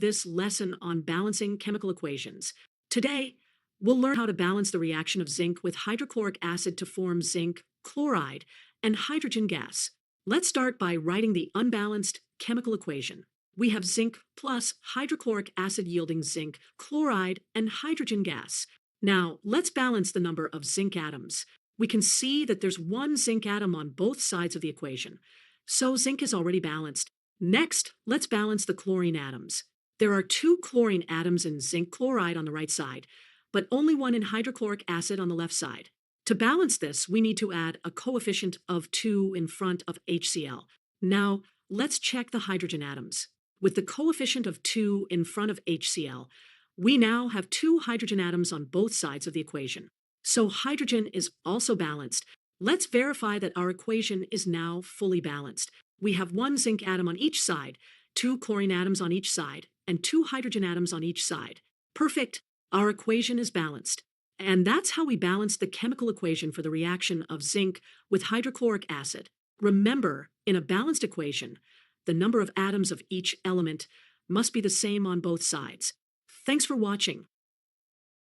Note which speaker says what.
Speaker 1: this lesson on balancing chemical equations. Today, we'll learn how to balance the reaction of zinc with hydrochloric acid to form zinc, chloride, and hydrogen gas. Let's start by writing the unbalanced chemical equation. We have zinc plus hydrochloric acid yielding zinc, chloride, and hydrogen gas. Now, let's balance the number of zinc atoms. We can see that there's one zinc atom on both sides of the equation, so zinc is already balanced. Next, let's balance the chlorine atoms. There are 2 chlorine atoms in zinc chloride on the right side, but only one in hydrochloric acid on the left side. To balance this, we need to add a coefficient of 2 in front of HCl. Now, let's check the hydrogen atoms. With the coefficient of 2 in front of HCl, we now have 2 hydrogen atoms on both sides of the equation. So hydrogen is also balanced. Let's verify that our equation is now fully balanced. We have 1 zinc atom on each side, 2 chlorine atoms on each side, and 2 hydrogen atoms on each side. Perfect! Our equation is balanced. And that's how we balance the chemical equation for the reaction of zinc with hydrochloric acid. Remember, in a balanced equation, the number of atoms of each element must be the same on both sides. Thanks for watching.